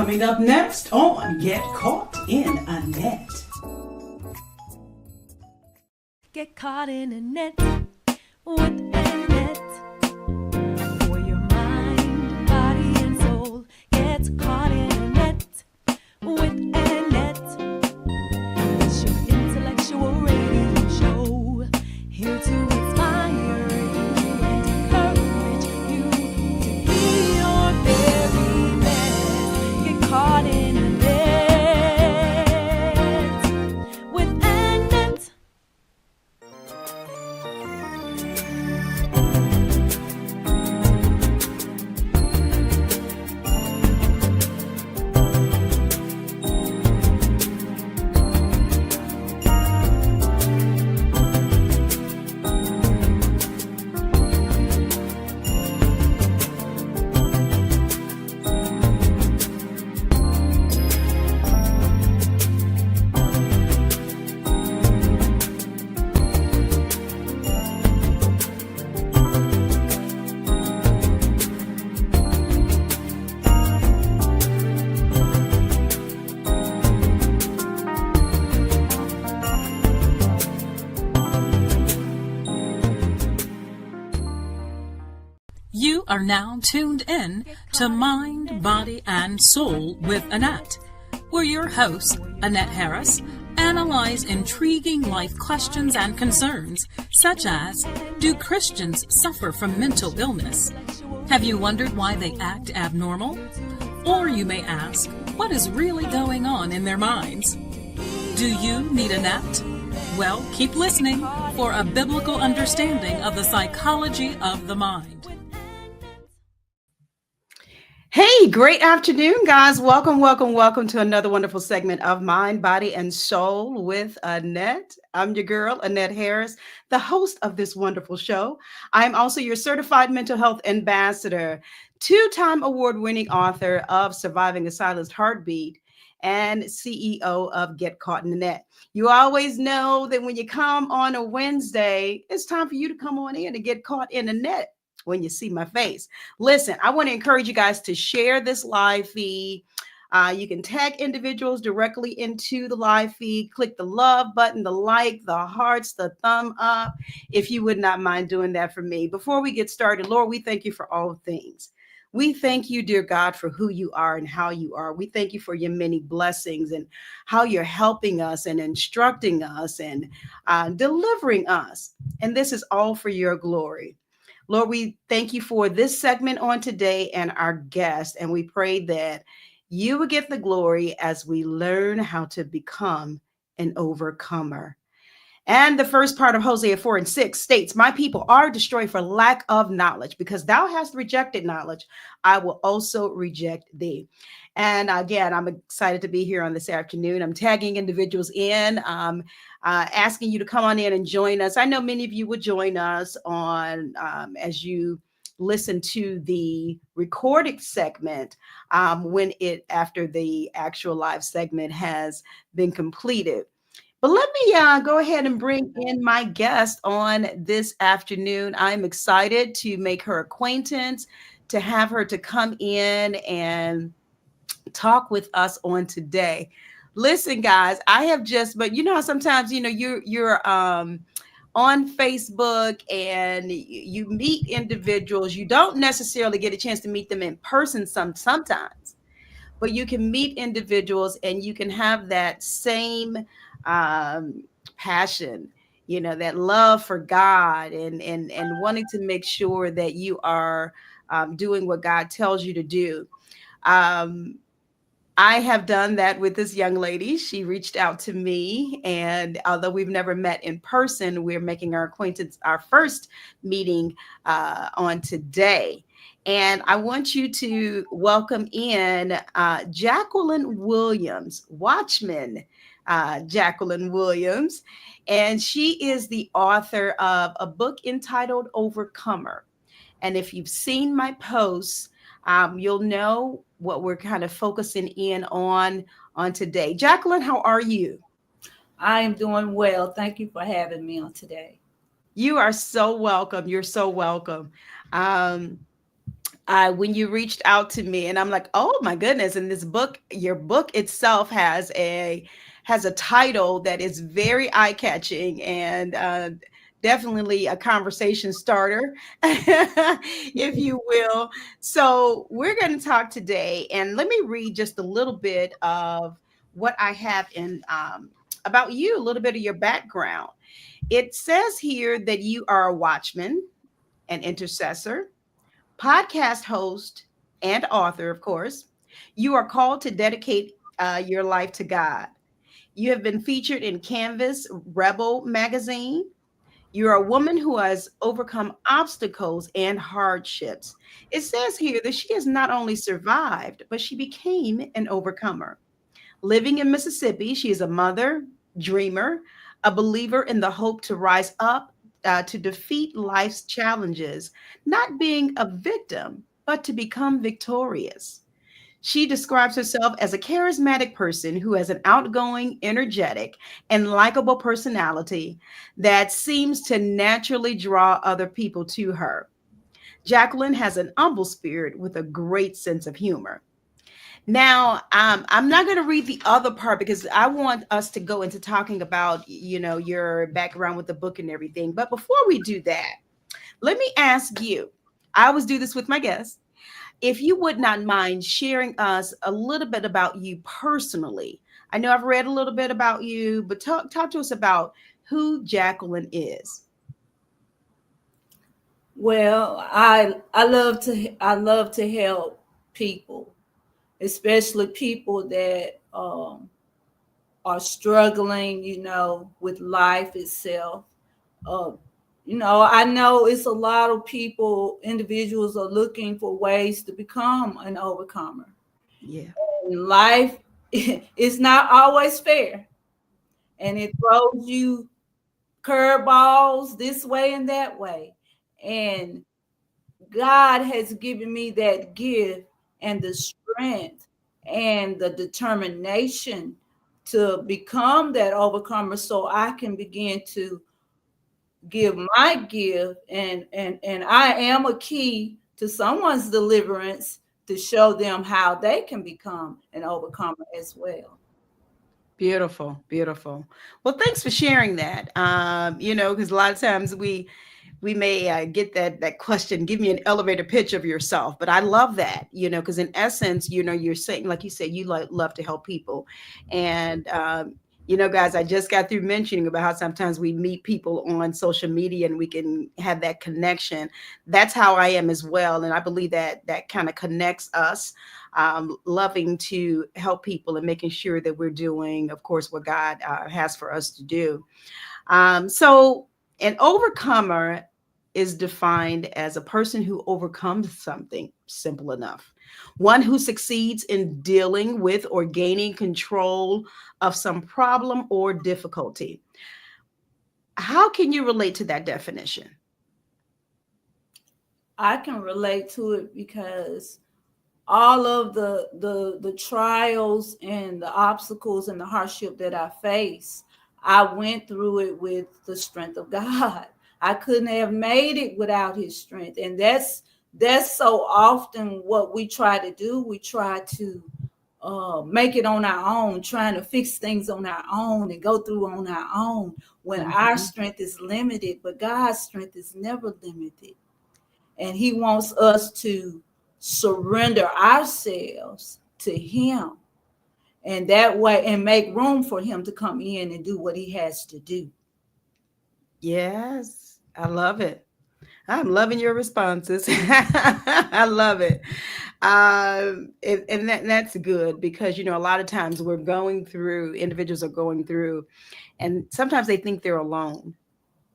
Coming up next on Get Caught in a Net. Get caught in a net with a net. For your mind, body, and soul. Get caught in a net with a net. It's your intellectual radio show. Here to inspire you and encourage you to be your very best. Get caught in a net with a net. You are now tuned in to Mind, Body, and Soul with Annette, where your hosts, Annette Harris, analyze intriguing life questions and concerns, such as, do Christians suffer from mental illness? Have you wondered why they act abnormal? Or you may ask, what is really going on in their minds? Do you need Annette? Well, keep listening for a biblical understanding of the psychology of the mind. Hey, great afternoon, guys. Welcome to another wonderful segment of Mind, Body, and Soul with Annette. I'm your girl, Annette Harris, the host of this wonderful show. I'm also your certified mental health ambassador, two-time award-winning author of Surviving a Silenced Heartbeat, and CEO of Get Caught in the Net. You always know that when you come on a Wednesday, it's time for you to come on in and get caught in the net. When you see my face. Listen, I want to encourage you guys to share this live feed. You can tag individuals directly into the live feed. Click the love button, the like, the hearts, the thumb up, if you would not mind doing that for me. Before we get started, Lord, we thank you for all things. We thank you, dear God, for who you are and how you are. We thank you for your many blessings and how you're helping us and instructing us and delivering us. And this is all for your glory. Lord, we thank you for this segment on today and our guest, and we pray that you will get the glory as we learn how to become an overcomer. And the first part of Hosea 4:6 states, my people are destroyed for lack of knowledge. Because thou hast rejected knowledge, I will also reject thee. And again, I'm excited to be here on this afternoon. I'm tagging individuals in, asking you to come on in and join us. I know many of you would join us on as you listen to the recorded segment after the actual live segment has been completed. But let me go ahead and bring in my guest on this afternoon. I'm excited to make her acquaintance, to have her to come in and talk with us on today. Listen, guys, I have but you know how sometimes, you're on Facebook and you meet individuals. You don't necessarily get a chance to meet them in person sometimes, but you can meet individuals and you can have that same passion, that love for God and wanting to make sure that you are doing what God tells you to do. I have done that with this young lady. She reached out to me, and although we've never met in person, we're making our acquaintance, our first meeting on today. And I want you to welcome in Jacqueline Williams, Watchman Jacqueline Williams. And she is the author of a book entitled Overcomer. And if you've seen my posts, you'll know what we're kind of focusing in on today. Jacqueline, how are you? I am doing well. Thank you for having me on today. You are so welcome. You're so welcome. When you reached out to me, and I'm like, oh my goodness. And this book, your book itself has a title that is very eye-catching, and definitely a conversation starter, if you will. So we're going to talk today, and let me read just a little bit of what I have in about you, a little bit of your background. It says here that you are a watchman, an intercessor, podcast host, and author, of course. You are called to dedicate your life to God. You have been featured in Canvas Rebel magazine. You're a woman who has overcome obstacles and hardships. It says here that she has not only survived, but she became an overcomer. Living in Mississippi, she is a mother, dreamer, a believer in the hope to rise up, to defeat life's challenges, not being a victim, but to become victorious. She describes herself as a charismatic person who has an outgoing, energetic, and likable personality that seems to naturally draw other people to her. Jacqueline has an humble spirit with a great sense of humor. Now, I'm not going to read the other part because I want us to go into talking about, your background with the book and everything. But before we do that, let me ask you. I always do this with my guests. If you would not mind sharing us a little bit about you personally. I know I've read a little bit about you, but talk to us about who Jacqueline is. Well, I love to help people, especially people that are struggling, with life itself. Uh, I know it's a lot of people, individuals are looking for ways to become an overcomer. Yeah. And life is not always fair, and it throws you curveballs this way and that way. And God has given me that gift and the strength and the determination to become that overcomer so I can begin to give my gift, and I am a key to someone's deliverance to show them how they can become an overcomer as well. Beautiful, beautiful. Well, thanks for sharing that. Because a lot of times we may get that question, give me an elevator pitch of yourself, but I love that, because in essence, you're saying, like you said, you love to help people. And guys, I just got through mentioning about how sometimes we meet people on social media and we can have that connection. That's how I am as well, and I believe that kind of connects us, loving to help people and making sure that we're doing, of course, what God has for us to do. So an overcomer is defined as a person who overcomes something, simple enough. One who succeeds in dealing with or gaining control of some problem or difficulty. How can you relate to that definition? I can relate to it because all of the trials and the obstacles and the hardship that I face, I went through it with the strength of God. I couldn't have made it without his strength. And that's so often what we try to do. We try to make it on our own, trying to fix things on our own and go through on our own when our strength is limited, but God's strength is never limited. And he wants us to surrender ourselves to him, and that way, and make room for him to come in and do what he has to do. Yes, I love it. I'm loving your responses. I love it. And that's good because, a lot of times individuals are going through, and sometimes they think they're alone,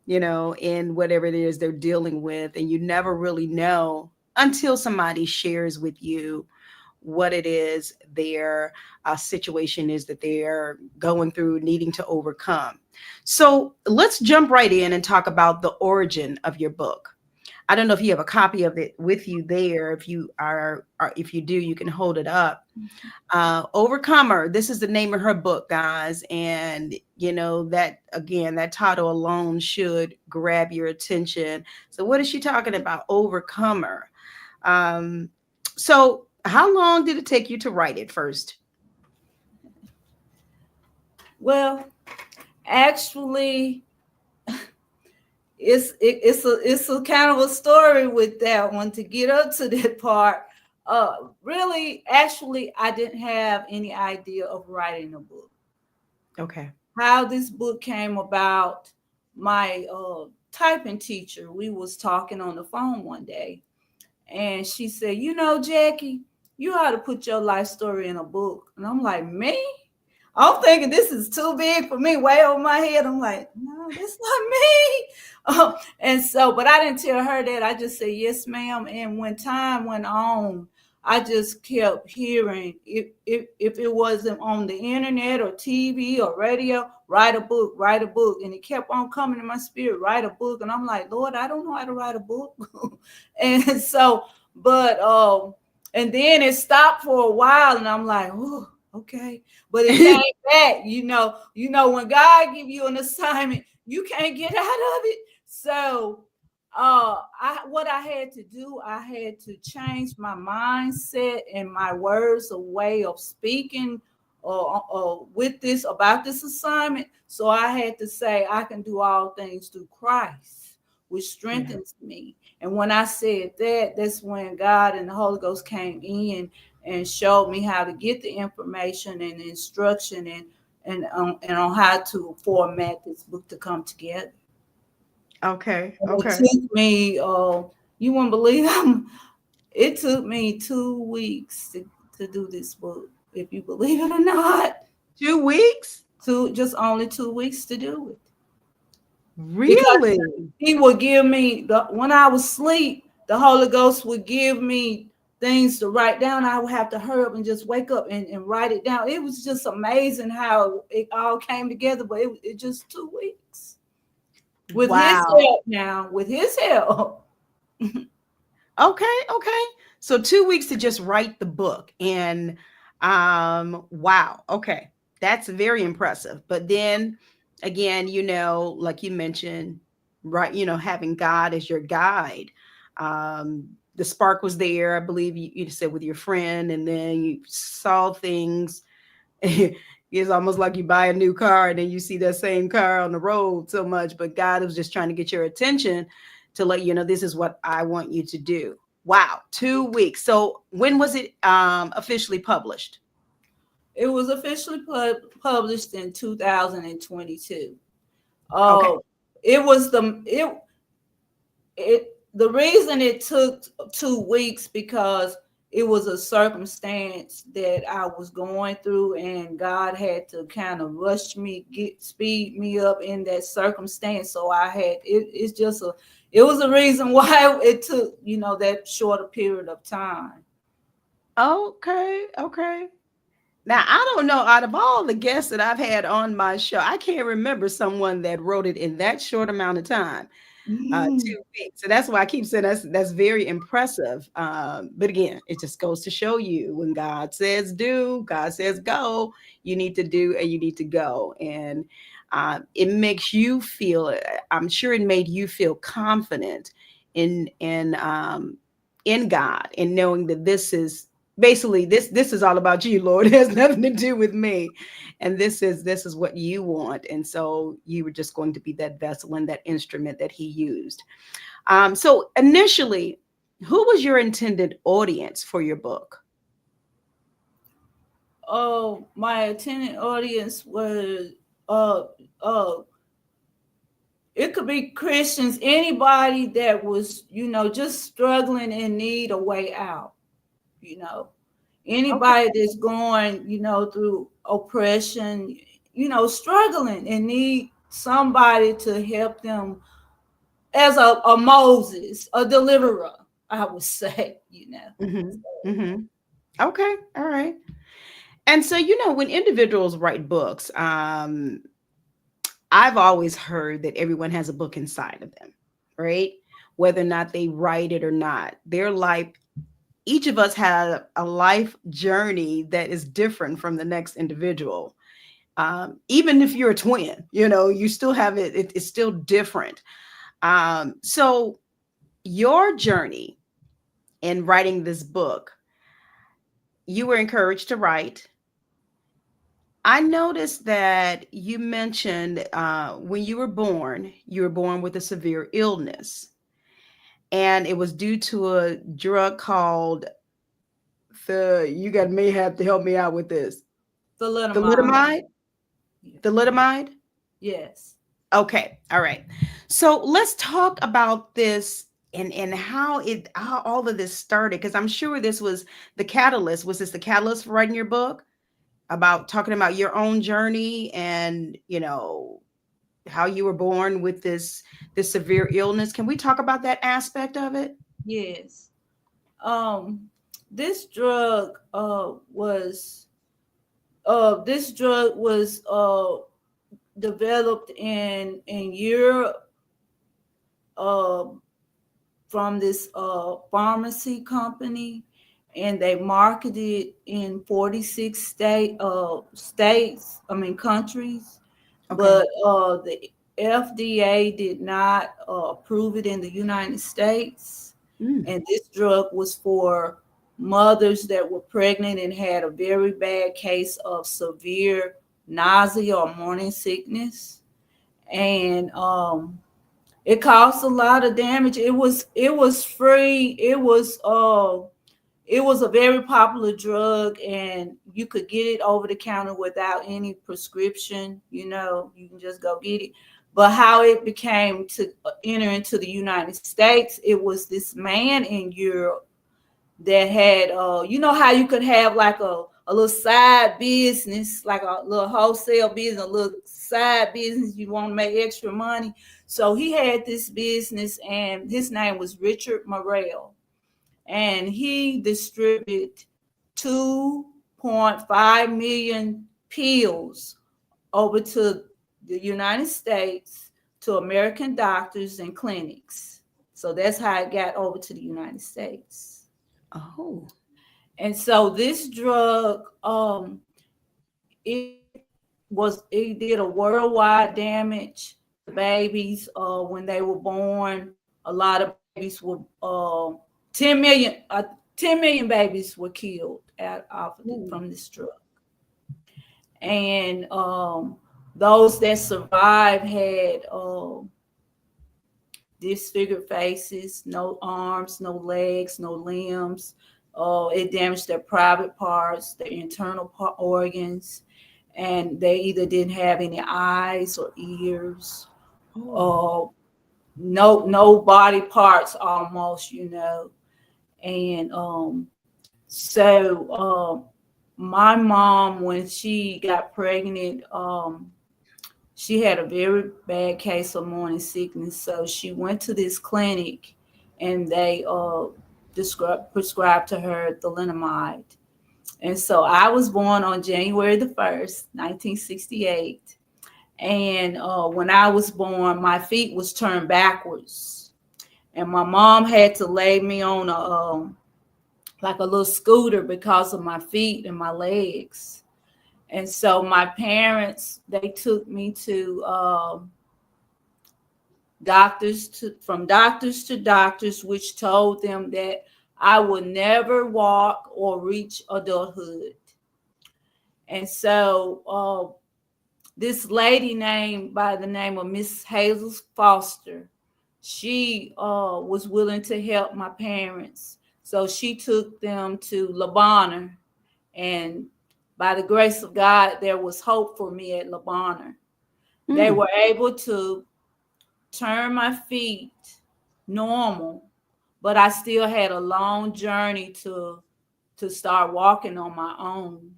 in whatever it is they're dealing with. And you never really know until somebody shares with you what it is their situation is that they're going through, needing to overcome. So let's jump right in and talk about the origin of your book. I don't know if you have a copy of it with you there. If you if you do, you can hold it up. Overcomer. This is the name of her book, guys. And that again, that title alone should grab your attention. So what is she talking about? Overcomer. Um, so how long did it take you to write it first? Well, actually, it's a kind of a story with that one to get up to that part. Really, actually, I didn't have any idea of writing a book. Okay. How this book came about, my typing teacher, we was talking on the phone one day, and she said, "You know, Jackie, you ought to put your life story in a book." And I'm like, "Me?" I'm thinking this is too big for me, way over my head. I'm like, "No, that's not me." And so, but I didn't tell her that. I just said, "Yes, ma'am." And when time went on, I just kept hearing, if it wasn't on the internet or TV or radio, write a book, write a book. And it kept on coming in my spirit, write a book. And I'm like, Lord, I don't know how to write a book. And so, but and then it stopped for a while, and I'm like, oh, okay. But it came back, when God give you an assignment, you can't get out of it. So what I had to do, I had to change my mindset and my words, a way of speaking with this, about this assignment. So I had to say, I can do all things through Christ, which strengthens me. And when I said that, that's when God and the Holy Ghost came in and showed me how to get the information and the instruction, and on how to format this book to come together. Okay. And Okay. it took me, you wouldn't believe it took me 2 weeks to do this book, if you believe it or not. 2 weeks? Just only 2 weeks to do it. Because Really? he would give me, when I was asleep, the Holy Ghost would give me things to write down. I would have to hurry up and just wake up and write it down. It was just amazing how it all came together, but it just 2 weeks. With his help now, with his help. Okay. Okay. So 2 weeks to just write the book. And wow. Okay. That's very impressive. But then again, like you mentioned, right, having God as your guide. The spark was there, I believe you said, with your friend, and then you saw things. It's almost like you buy a new car and then you see that same car on the road so much, but God was just trying to get your attention to let you know, this is what I want you to do. Wow, 2 weeks. So when was it officially published? It was officially published in 2022. Okay. It was the reason it took 2 weeks, because it was a circumstance that I was going through, and God had to kind of rush me, speed me up in that circumstance. So I had it was a reason why it took, that shorter period of time. Okay. Okay. Now, I don't know, out of all the guests that I've had on my show, I can't remember someone that wrote it in that short amount of time. 2 weeks. So that's why I keep saying that's very impressive. But again, it just goes to show you, when God says do, God says go, you need to do and you need to go. And it makes you feel, I'm sure it made you feel confident in God, and knowing that this is basically, this is all about you, Lord. It has nothing to do with me. And this is what you want. And so you were just going to be that vessel and that instrument that he used. So initially, who was your intended audience for your book? Oh, my attending audience was uh uh it could be Christians, anybody that was, just struggling, in need a way out, Okay. anybody that's going, through oppression, struggling, and need somebody to help them, as a Moses, a deliverer, I would say. Mm-hmm. Okay. All right. And so, when individuals write books, I've always heard that everyone has a book inside of them, right? Whether or not they write it or not, their life, each of us has a life journey that is different from the next individual. Even if you're a twin, you still have it's still different. So your journey, in writing this book. You were encouraged to write. I noticed that you mentioned when you were born with a severe illness, and it was due to a drug called you got may have to help me out with this. Thalidomide. Thalidomide? Thalidomide? Yes. Okay. All right. So let's talk about this and how all of this started, because I'm sure this was the catalyst. Was this the catalyst for writing your book? About talking about your own journey and how you were born with this severe illness. Can we talk about that aspect of it? Yes. This drug was developed in Europe, uh, from this pharmacy company, and they marketed in 46 states, I mean countries, Okay. but the FDA did not approve it in the United States. And this drug was for mothers that were pregnant and had a very bad case of severe nausea or morning sickness. And it caused a lot of damage. It was free. It was a very popular drug, and you could get it over the counter without any prescription. You can just go get it. But how it became to enter into the United States, it was this man in Europe that had, how you could have like a little side business, like a little wholesale business, a little side business. You want to make extra money. So he had this business, and his name was Richard Morel. And he distributed 2.5 million pills over to the United States to American doctors and clinics. So that's how it got over to the United States. Oh. And so this drug, it did a worldwide damage to babies when they were born. A lot of babies were 10 million babies were killed from this drug. And those that survived had disfigured faces, no arms, no legs, no limbs. It damaged their private parts, their internal organs, and they either didn't have any eyes or ears, no body parts almost, And so my mom, when she got pregnant, she had a very bad case of morning sickness. So she went to this clinic, and they prescribed to her thalidomide. And so I was born on January the 1st, 1968. And when I was born, my feet was turned backwards. And my mom had to lay me on like a little scooter because of my feet and my legs. And so my parents, they took me to from doctors to doctors, which told them that I would never walk or reach adulthood. And so this lady by the name of Miss Hazel Foster, she was willing to help my parents. So she took them to Le Bonheur, and by the grace of God, there was hope for me at Le Bonheur. They were able to turn my feet normal, but I still had a long journey to start walking on my own.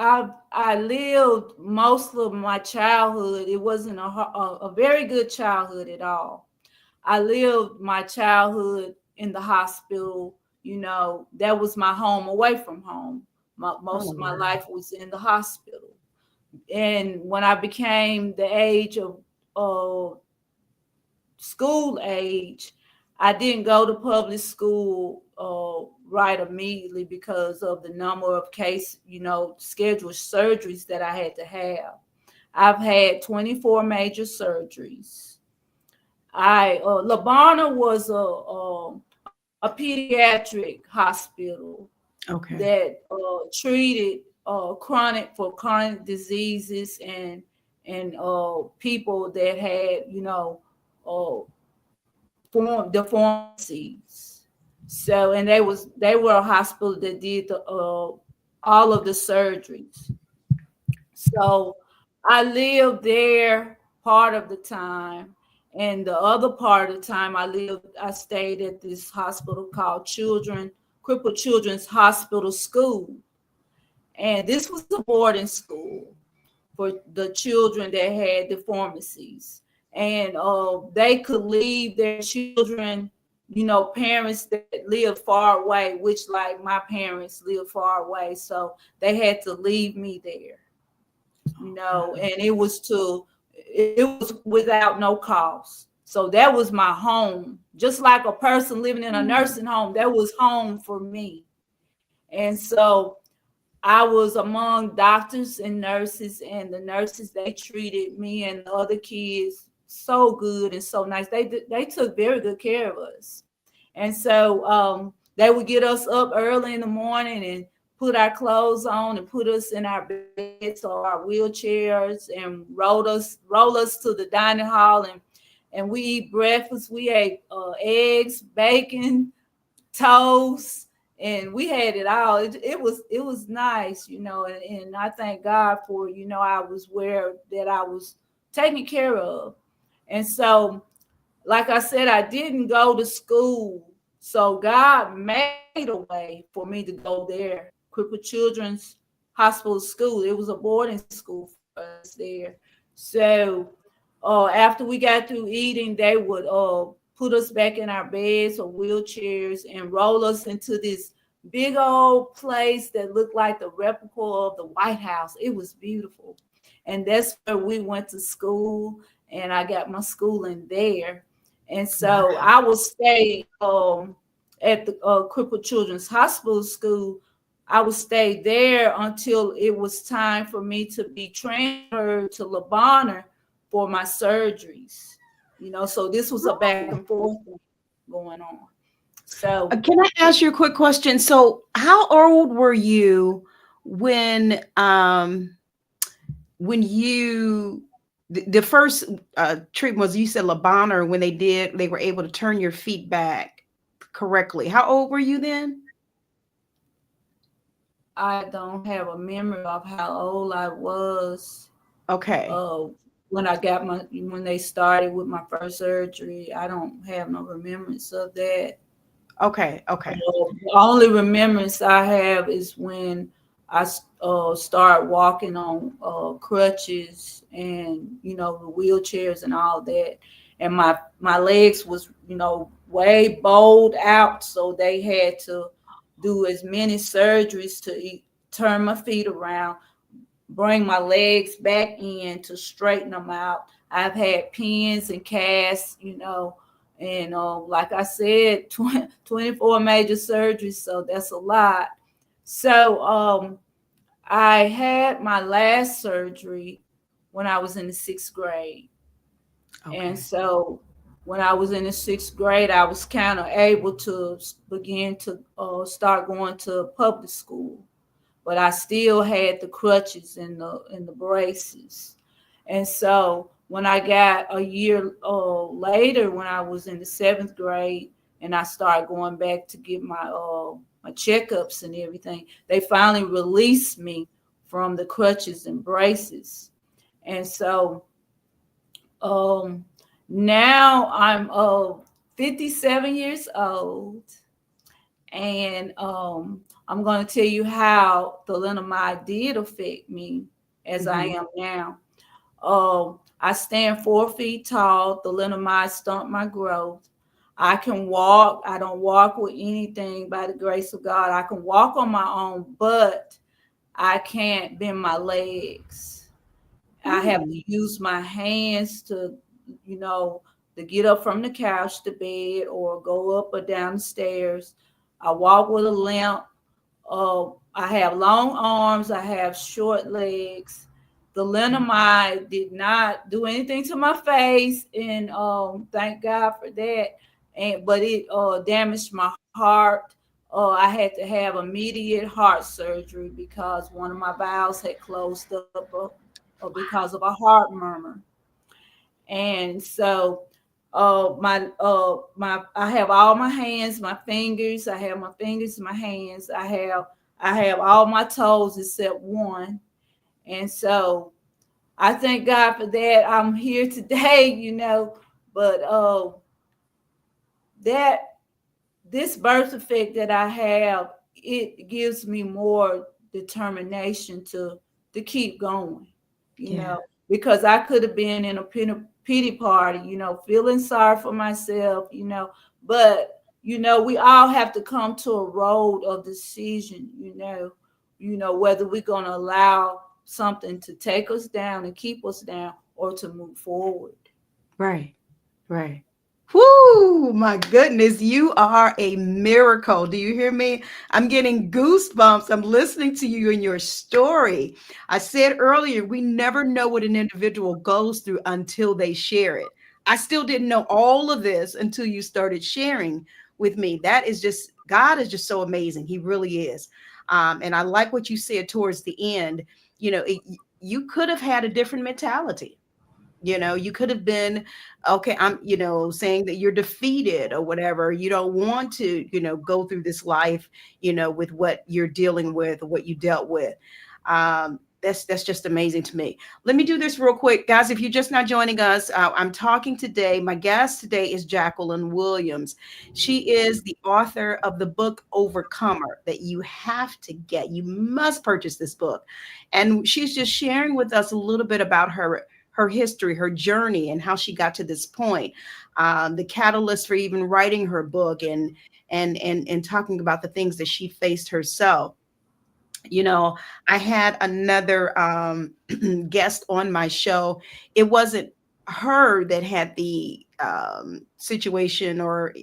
I lived most of my childhood. It wasn't a very good childhood at all. I lived my childhood in the hospital. That was my home away from home. Most of my life was in the hospital. And when I became the age of school age, I didn't go to public school right immediately because of the number of scheduled surgeries that I had to have. I've had 24 major surgeries. Labana was a pediatric hospital Okay. that treated chronic diseases and people that had, uh, form deformities. So, and they were a hospital that did all of the surgeries. So I lived there part of the time, and the other part of the time I stayed at this hospital called Crippled Children's Hospital School. And this was a boarding school for the children that had deformities. And they could leave their children, parents that live far away, which like my parents live far away. So they had to leave me there, and it was without no cost. So that was my home. Just like a person living in a nursing home, that was home for me. And so I was among doctors and nurses, and the nurses, they treated me and the other kids so good and so nice. They took very good care of us. And so they would get us up early in the morning and put our clothes on and put us in our beds or our wheelchairs and roll us to the dining hall, and we eat breakfast. We ate eggs, bacon, toast, and we had it all. It was nice, and I thank God for, I was where that I was taken care of. And so, like I said, I didn't go to school. So God made a way for me to go there. Crippled Children's Hospital School. It was a boarding school for us there. So after we got through eating, they would put us back in our beds or wheelchairs and roll us into this big old place that looked like the replica of the White House. It was beautiful. And that's where we went to school, and I got my schooling there. And so I will stay at the Crippled Children's Hospital School. I would stay there until it was time for me to be transferred to Labana for my surgeries. So this was a back and forth going on. So Can I ask you a quick question? So, how old were you when you the first treatment was, you said Labana, or when they were able to turn your feet back correctly? How old were you then? I don't have a memory of how old I was Okay. uh, when they started with my first surgery. I don't have no remembrance of that. Okay. Okay. The only remembrance I have is when I start walking on crutches and the wheelchairs and all that, and my legs was way bowed out, so they had to do as many surgeries to turn my feet around, bring my legs back in to straighten them out. I've had pins and casts, and like I said, 24 major surgeries, so that's a lot. So I had my last surgery when I was in the 6th grade. And Okay. so when I was in the 6th grade, I was kind of able to begin to start going to public school, but I still had the crutches and the braces. And so when I got a year later, when I was in the 7th grade, and I started going back to get my checkups and everything, they finally released me from the crutches and braces. And so um, now I'm 57 years old, and I'm going to tell you how thalidomide did affect me as I Mhm. am now. I stand 4 feet tall. Thalidomide stumped my growth. I can walk. I don't walk with anything by the grace of God. I can walk on my own, but I can't bend my legs. I have Mm. to use my hands you know, to get up from the couch to bed or go up or down the stairs. I walk with a limp. I have long arms. I have short legs. The lenamide did not do anything to my face, and thank God for that. And but it damaged my heart. I had to have immediate heart surgery because one of my valves had closed up because of a heart murmur. And so my I have all my hands, my fingers, I have my fingers, my hands, I have all my toes except one. And so I thank God for that. I'm here today, but that this birth effect that I have, it gives me more determination to keep going, you Yeah. know, because I could have been in a pity party, feeling sorry for myself, but we all have to come to a road of decision, whether we're going to allow something to take us down and keep us down or to move forward. Right. Right. Whoo, my goodness, you are a miracle. Do you hear me? I'm getting goosebumps. I'm listening to you and your story. I said earlier, we never know what an individual goes through until they share it. I still didn't know all of this until you started sharing with me. That is just, God is just so amazing. He really is. And I like what you said towards the end. You could have had a different mentality. You could have been, okay, I'm, saying that you're defeated or whatever. You don't want to, go through this life, with what you're dealing with or what you dealt with. That's just amazing to me. Let me do this real quick, guys. If you're just not joining us, I'm talking today. My guest today is Jacqueline Williams. She is the author of the book Overcomer that you have to get. You must purchase this book, and she's just sharing with us a little bit about her history, her journey, and how she got to this point. The catalyst for even writing her book, and talking about the things that she faced herself. you know I had another guest on my show. It wasn't her that had the situation or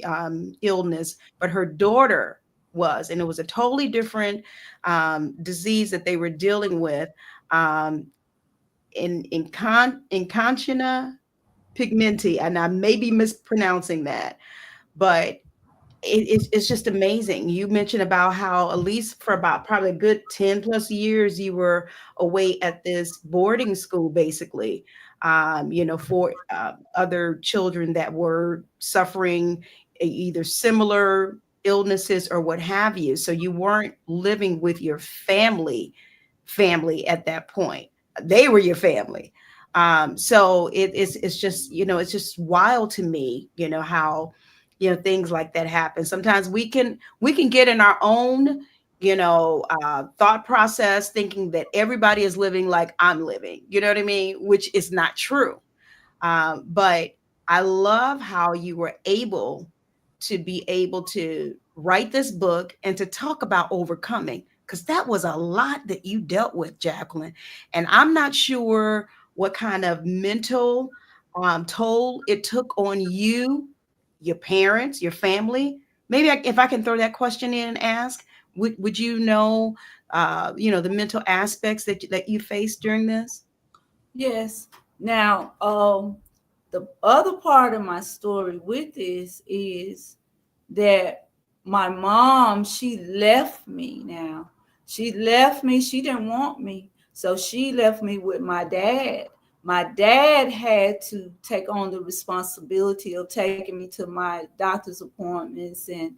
illness, but her daughter was, and it was a totally different disease that they were dealing with. um, in conchina pigmenti, and I may be mispronouncing that, but it's just amazing. You mentioned about how, at least for about probably a good 10 plus years, you were away at this boarding school, basically, for other children that were suffering either similar illnesses or what have you. So you weren't living with your family at that point. They were your family. So it's just, it's just wild to me, how, things like that happen. Sometimes we can get in our own, thought process, thinking that everybody is living like I'm living, you know what I mean? Which is not true. But I love how you were able to write this book and to talk about overcoming, because that was a lot that you dealt with, Jacqueline. And I'm not sure what kind of mental toll it took on you, your parents, your family. Maybe if I can throw that question in and ask, would you know, the mental aspects that you faced during this? Yes. Now, the other part of my story with this is that my mom, she left me now. She left me. She didn't want me. So she left me with my dad. My dad had to take on the responsibility of taking me to my doctor's appointments and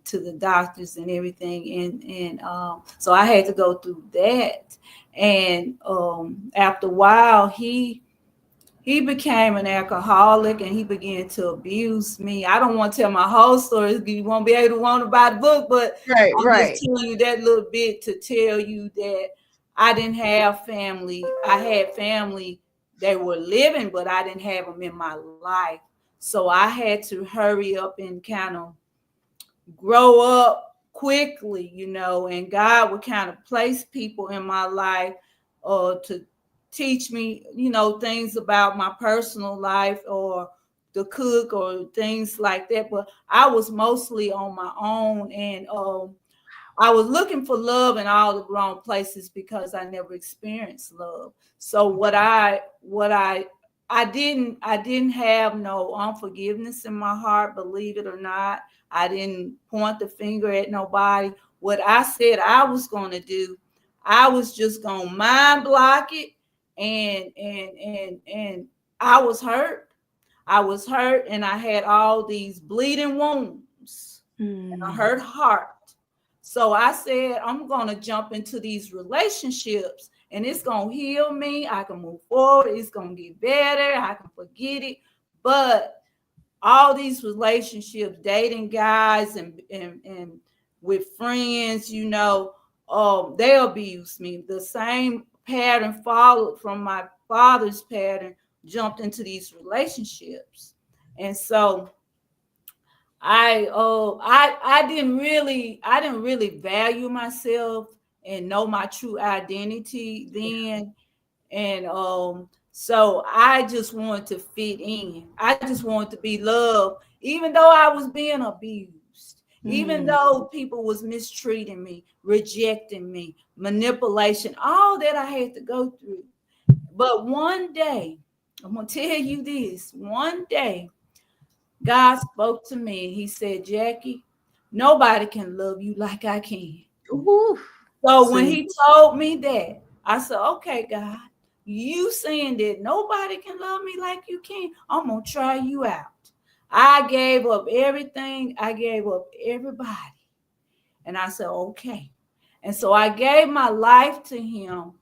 to the doctors and everything. And so I had to go through that. And after a while, he became an alcoholic and he began to abuse me. I don't want to tell my whole story. You won't be able to want to buy the book, but Right, I'm just right. telling you that little bit to tell you that I didn't have family. I had family that were living, but I didn't have them in my life. So I had to hurry up and kind of grow up quickly, and God would kind of place people in my life to teach me, things about my personal life or the cook or things like that. But I was mostly on my own. And I was looking for love in all the wrong places because I never experienced love. So I didn't have no unforgiveness in my heart, believe it or not. I didn't point the finger at nobody. What I said I was going to do, I was just going to mind block it, and I was hurt. I was hurt, and I had all these bleeding wounds and a hurt heart. So I said, I'm going to jump into these relationships, and it's going to heal me. I can move forward. It's going to get better. I can forget it. But all these relationships, dating guys and with friends, they abused me. The same pattern followed from my father's pattern, jumped into these relationships. And so I didn't really value myself and know my true identity then. And so I just wanted to fit in. I just wanted to be loved, even though I was being abused, even though people was mistreating me, rejecting me, manipulation, all that I had to go through. But one day, I'm gonna tell you this, one day God spoke to me and he said, Jackie, nobody can love you like I can. Ooh, so when he told me that, I said, okay, God, you saying that nobody can love me like you can, I'm going to try you out. I gave up everything. I gave up everybody. And I said, okay. And so I gave my life to him,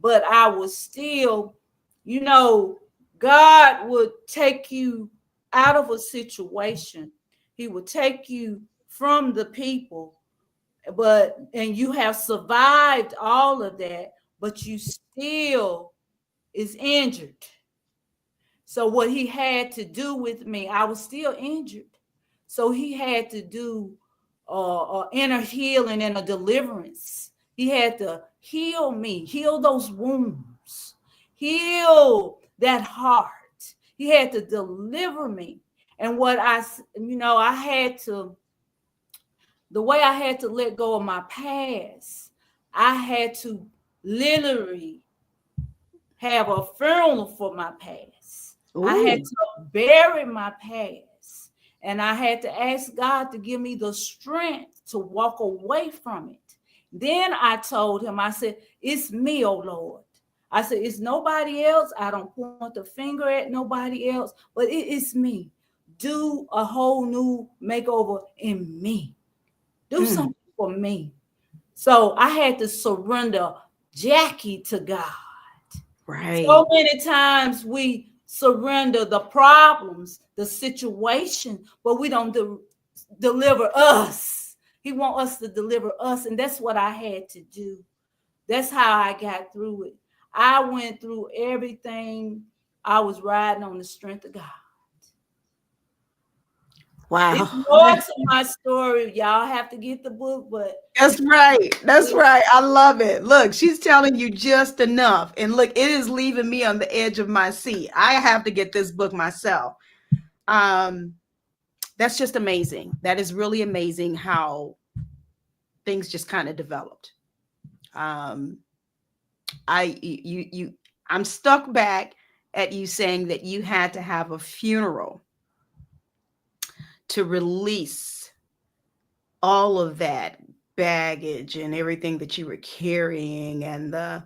but I was still, God would take you out of a situation. He would take you from the people, and you have survived all of that, but you still is injured. So what he had to do with me, I was still injured. So he had to do inner healing and a deliverance. He had to heal me, heal those wounds, heal that heart. He had to deliver me. And what I had to, the way I had to let go of my past, I had to literally have a funeral for my past. Ooh. I had to bury my past. And I had to ask God to give me the strength to walk away from it. Then I told him, I said, it's me, oh Lord. I said, it's nobody else. I don't point the finger at nobody else, but it's me. Do a whole new makeover in me. Do something for me. So I had to surrender Jackie to God. Right. So many times we surrender the problems, the situation, but we don't deliver us. He wants us to deliver us. And that's what I had to do. That's how I got through it. I went through everything. I was riding on the strength of God. Wow. It's more to my story. Y'all have to get the book, but that's right. That's right. I love it. Look, she's telling you just enough. And look, it is leaving me on the edge of my seat. I have to get this book myself. That's just amazing. That is really amazing how things just kind of developed. I'm stuck back at you saying that you had to have a funeral to release all of that baggage and everything that you were carrying, and the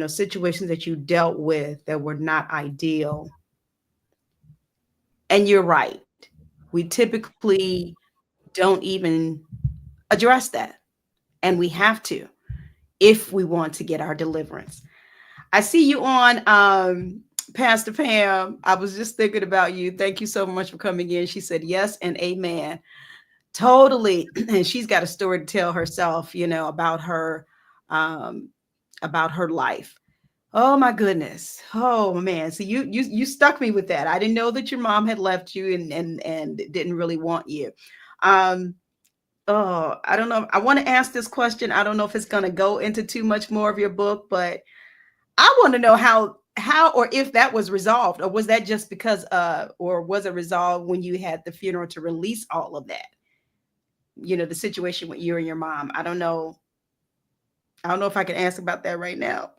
situations that you dealt with that were not ideal. And you're right. We typically don't even address that. And we have to, if we want to get our deliverance. I see you on, Pastor Pam. I was just thinking about you. Thank you so much for coming in. She said yes and amen. Totally. And she's got a story to tell herself, about her life. Oh my goodness. Oh man. So you stuck me with that. I didn't know that your mom had left you and didn't really want you. I don't know. I want to ask this question. I don't know if it's going to go into too much more of your book, but I want to know how or if that was resolved, or was that just because or was it resolved when you had the funeral to release all of that? the situation with you and your mom. I don't know. I don't know if I can ask about that right now.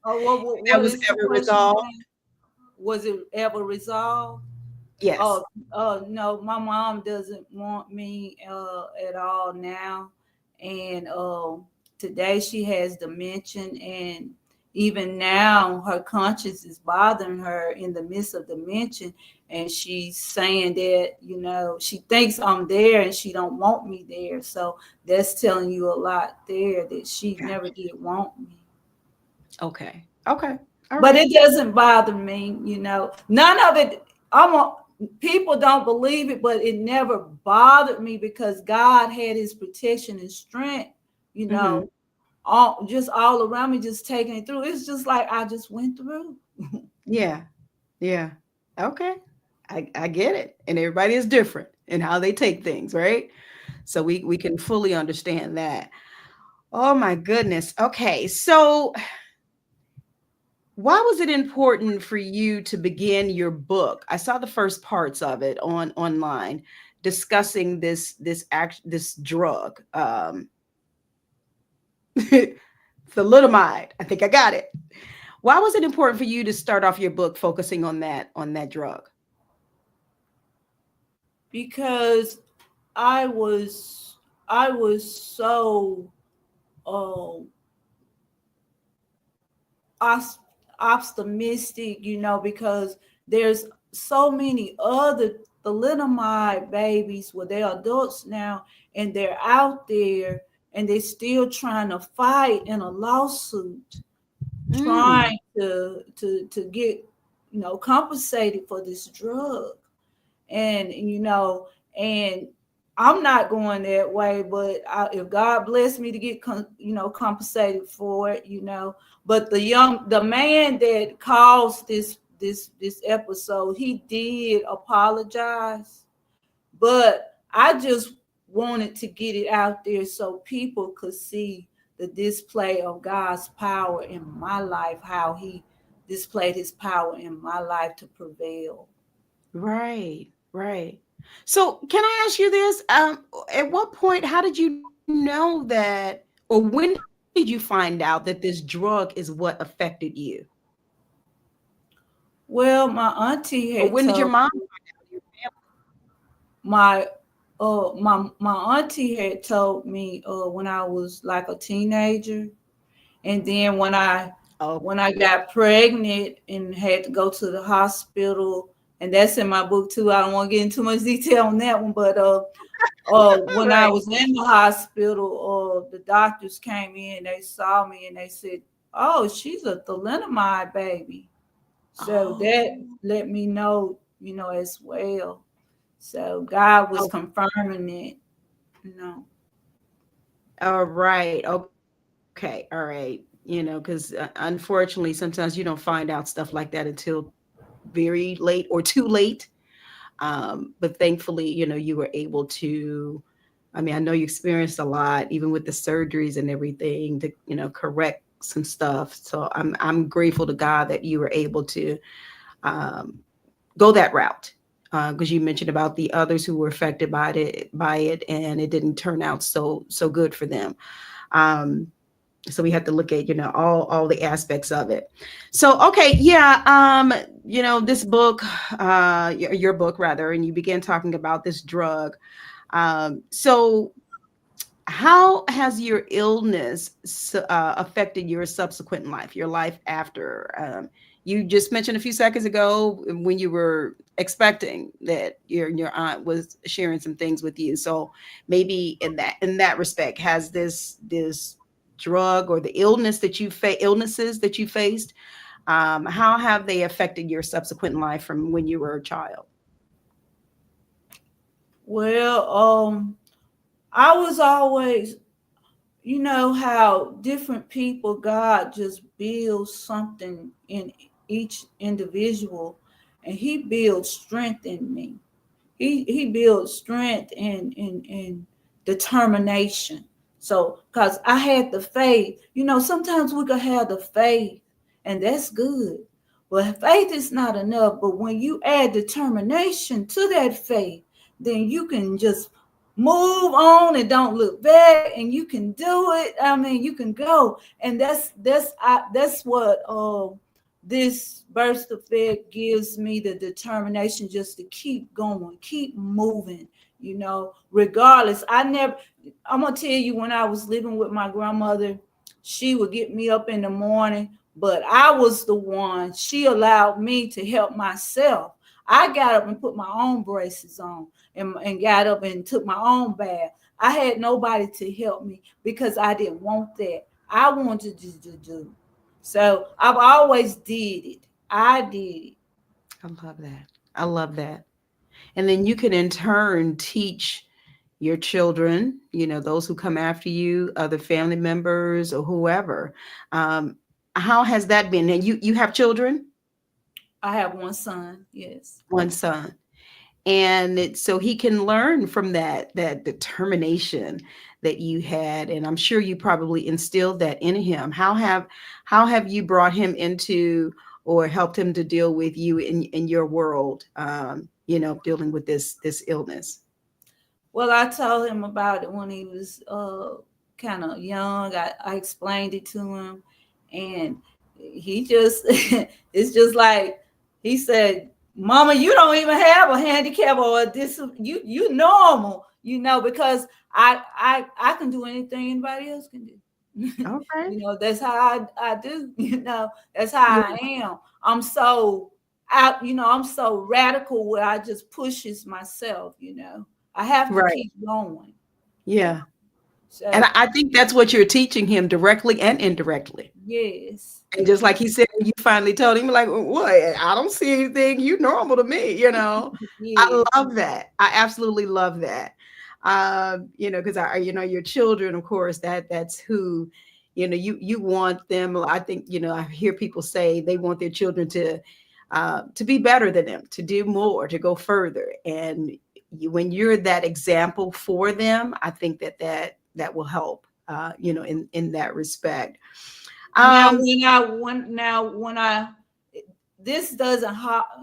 Oh, That what was is the ever question resolved. again? Was it ever resolved? Yes. Oh, no, my mom doesn't want me at all now. And today she has dementia, and even now her conscience is bothering her in the midst of dementia. And she's saying that, she thinks I'm there and she don't want me there. So that's telling you a lot there, that she never Gotcha. did want me. Okay. Okay. All But right. it doesn't bother me, None of it. People don't believe it, but it never bothered me because God had His protection and strength, Hmm. all around me, just taking it through. It's just like I just went through. Yeah. Yeah. Okay. I get it. And everybody is different in how they take things, right? So we can fully understand that. Oh my goodness. Okay. So why was it important for you to begin your book? I saw the first parts of it online discussing this drug, thalidomide. I think I got it. Why was it important for you to start off your book focusing on that drug? Because I was so uh, os- optimistic, because there's so many other thalidomide babies, where they're adults now, and they're out there, and they're still trying to fight in a lawsuit, Mm, trying to get compensated for this drug. And and I'm not going that way, but if God bless me to get compensated for it, but the man that caused this episode, he did apologize, but I just wanted to get it out there so people could see the display of God's power in my life, how He displayed His power in my life to prevail. right, right. So can I ask you this? At what point, how did you know that, or when did you find out that this drug is what affected you? Well, my Or auntie when did had your mom told find out, your family? my my auntie had told me when I was like a teenager, and then Oh, when I got pregnant and had to go to the hospital, and that's in my book too. I don't want to get into too much detail on that one, but when I right. was in the hospital, the doctors came in, they saw me, and they said, "Oh, she's a thalidomide baby." So that Oh, let me know, as well. So God was oh, confirming it, you know. all right. Okay. All right. Because unfortunately, sometimes you don't find out stuff like that until very late or too late. But thankfully, you were able to. I mean, I know you experienced a lot, even with the surgeries and everything, to correct some stuff. So I'm grateful to God that you were able to um, go that route. Because you mentioned about the others who were affected by it, and it didn't turn out so good for them. Um, so we have to look at all the aspects of it. So okay, yeah, this book, your book rather, and you began talking about this drug. So how has your illness affected your subsequent life, your life after? You just mentioned a few seconds ago when you were expecting that your aunt was sharing some things with you. So maybe in that respect, has this drug or the illnesses that you faced, how have they affected your subsequent life from when you were a child? Well, I was always, how different people, God just builds something in each individual, and He builds strength in me. He builds strength and determination. So, because I had the faith, sometimes we can have the faith, and that's good. But faith is not enough. But when you add determination to that faith, then you can just move on and don't look back, and you can do it. I mean, you can go. And that's what this burst effect gives me, the determination just to keep going, keep moving, regardless. I'm gonna tell you, when I was living with my grandmother, she would get me up in the morning, but I was the one, she allowed me to help myself. I got up and put my own braces on, and got up and took my own bath. I had nobody to help me because I didn't want that. I wanted to do. So I've always did it. I did it. I love that. I love that. And then you can in turn teach your children, those who come after you, other family members or whoever. Um, how has that been? And you have children? I have one son. Yes. One son. And so he can learn from that determination that you had, and I'm sure you probably instilled that in him. How have you brought him into, or helped him to deal with you in your world, dealing with this illness? Well, I told him about it when he was kind of young. I explained it to him, and he just it's just like he said, "Mama, you don't even have a handicap, or this you normal, because I can do anything anybody else can do." Okay. That's how I do. That's how I am. I'm so out. I'm so radical where I just pushes myself. I have to Right. keep going. Yeah. So And I think that's what you're teaching him, directly and indirectly. yes, And just like he said, you finally told him, like, what? I don't see anything. You normal to me. I yeah, love that. I absolutely love that. Because your children, of course, that's who, you want them. I think, I hear people say they want their children to be better than them, to do more, to go further. And when you're that example for them, I think that will help, in that respect. Now, Um, when I this doesn't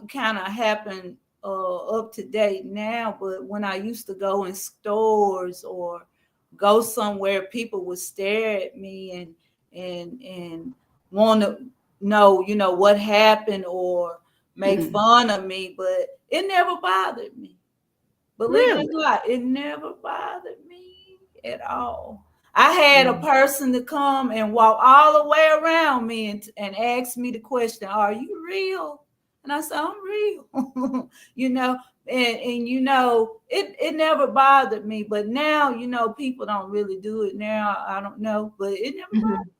kind of happen up to date now, but when I used to go in stores or go somewhere, people would stare at me and want to know, what happened, or make mhm. fun of me, but it never bothered me. Believe it or Really? not, it never bothered me at all. I had a Mm. person to come and walk all the way around me and ask me the question, "Are you real?" And I said, "I'm real." It never bothered me. But now, people don't really do it now. I don't know, but it never Mhm. bothered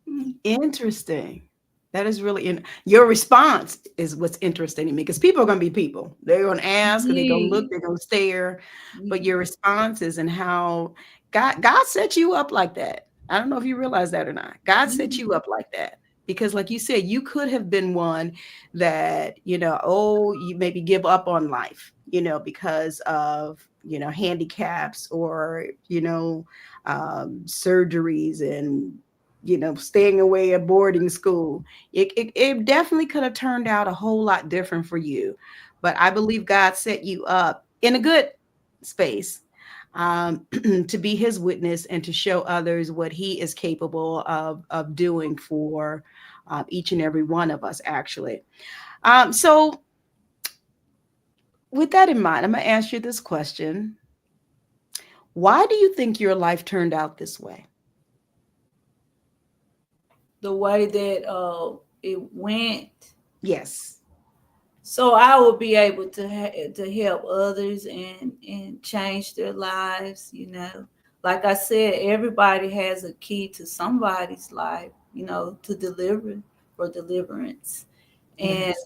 me. Interesting. That is really your response is what's interesting to me, because people are going to be people. They're going to ask, or they're going to look, Yeah. they're going to stare. But Yeah. your responses and how God set you up like that. I don't know if you realize that or not. God set you up like that because, like you said, you could have been one that, you maybe give up on life, because of, handicaps, or, surgeries, and staying away at boarding school. It definitely could have turned out a whole lot different for you. But I believe God set you up in a good space, to be his witness and to show others what he is capable of doing for each and every one of us, actually. So, with that in mind, I'm going to ask you this question. Why do you think your life turned out this way? The way that it went. Yes. So I will be able to help others and change their lives. Like I said, everybody has a key to somebody's life, to deliver, for deliverance. And Yes.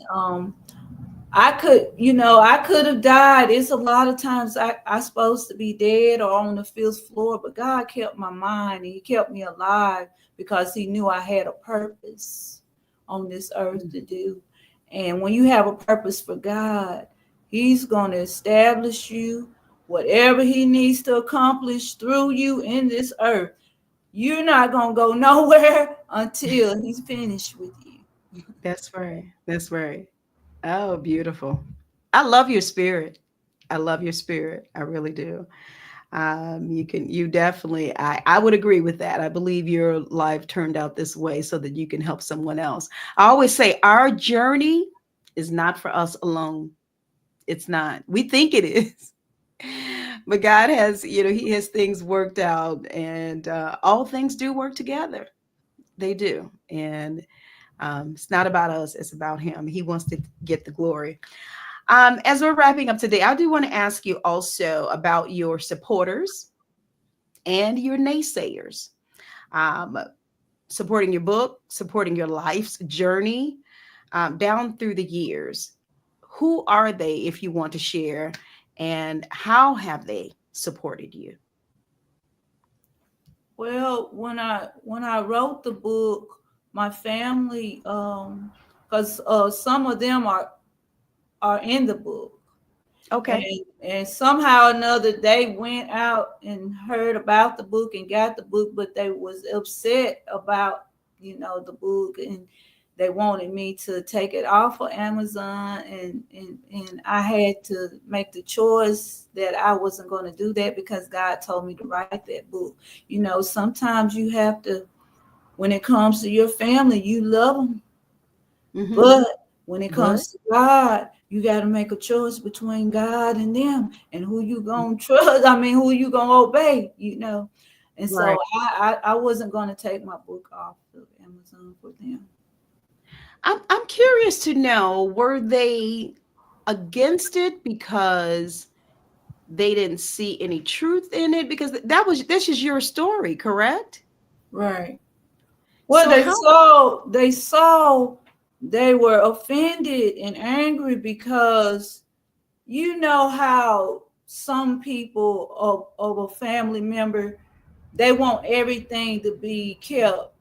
I could have died. It's a lot of times I supposed to be dead or on the fifth floor, but God kept my mind and he kept me alive because he knew I had a purpose on this earth to do. And when you have a purpose for God, he's going to establish you, whatever he needs to accomplish through you in this earth. You're not going to go nowhere until he's finished with you. That's right. That's right. Oh, beautiful. I love your spirit. I love your spirit. I really do. You definitely, I would agree with that. I believe your life turned out this way so that you can help someone else. I always say our journey is not for us alone. It's not. We think it is. But God has, He has things worked out, and all things do work together. They do. And it's not about us, it's about Him. He wants to get the glory. As we're wrapping up today, I do want to ask you also about your supporters and your naysayers. Um, Supporting your book, supporting your life's journey down through the years. Who are they, if you want to share, and how have they supported you? Well, when I wrote the book, my family, because some of them are in the book, Okay. and somehow or another they went out and heard about the book and got the book, but they was upset about the book, and they wanted me to take it off of Amazon, and I had to make the choice that I wasn't going to do that because God told me to write that book. Sometimes you have to, when it comes to your family, you love them, Mm-hmm. but when it But comes to God, you got to make a choice between God and them, and who you gonna trust. I mean, who you gonna obey. And so right. I wasn't gonna take my book off of Amazon for them. I'm curious to know, were they against it because they didn't see any truth in it? Because this is your story, correct? Right. Well, So how they were offended and angry because you know how some people of a family member, they want everything to be kept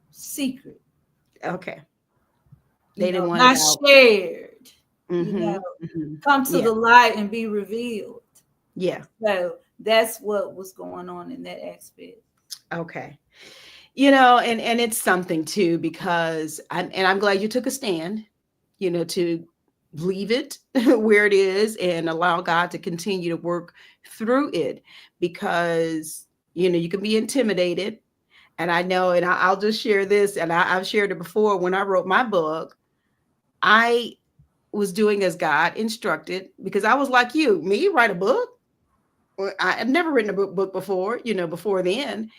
secret, okay. They didn't want it not out. shared, you Mm-hmm. know, Mm-hmm. come to Yeah. the light and be revealed. Yeah. So that's what was going on in that aspect. Okay. And it's something too, because I'm glad you took a stand, to leave it where it is and allow God to continue to work through it, because you can be intimidated. And I know, and I'll just share this, and I've shared it before. When I wrote my book, I was doing as God instructed, because I was like, me write a book? Well, I had never written a book before, before then.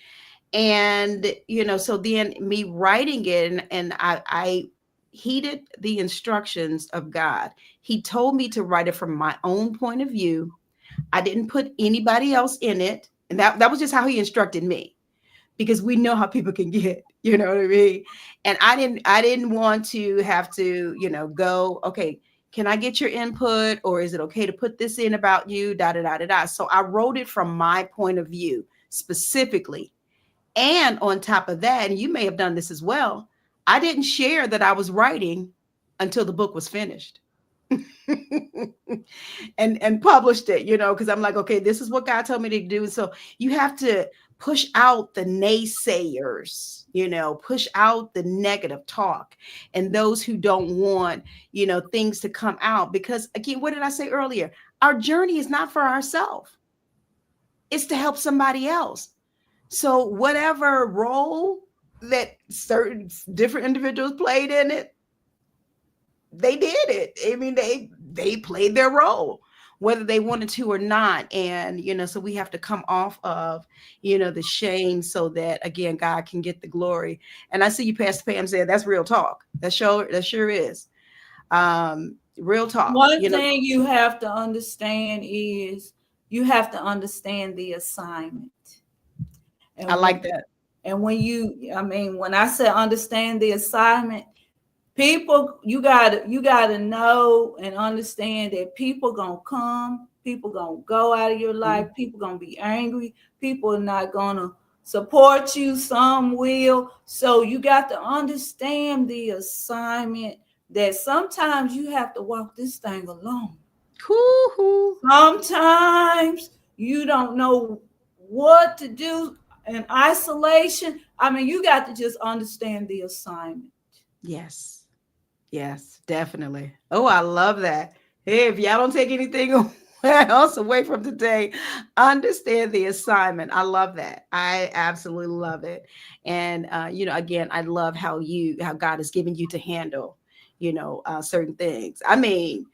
And so then me writing it, and I heeded the instructions of God. He told me to write it from my own point of view. I didn't put anybody else in it, and that was just how he instructed me, because we know how people can get, you know what I mean? And I didn't want to have to, go, okay, can I get your input, or is it okay to put this in about you, da da da da da. So I wrote it from my point of view specifically. And on top of that, and you may have done this as well, I didn't share that I was writing until the book was finished. and published it, because I'm like, okay, this is what God told me to do. So you have to push out the naysayers, push out the negative talk, and those who don't want, things to come out. Because again, what did I say earlier? Our journey is not for ourselves. It's to help somebody else. So whatever role that certain different individuals played in it, they did it. I mean, they played their role, whether they wanted to or not. And so we have to come off of the shame, so that again God can get the glory. And I see you, Pastor Pam, said that's real talk. That sure is real talk. One thing you have to understand is you have to understand the assignment. I And like that. when I say understand the assignment, people, you gotta know and understand that people gonna come, people gonna go out of your life, Mhm. people gonna be angry, people are not gonna support you, some will. So you got to understand the assignment, that sometimes you have to walk this thing alone. Hoo-hoo. Sometimes you don't know what to do in isolation. I mean, you got to just understand the assignment. Yes, definitely. Oh, I love that. Hey, if y'all don't take anything else away from today, understand the assignment. I love that. I absolutely love it. And again, I love how God has given you to handle, certain things. I mean,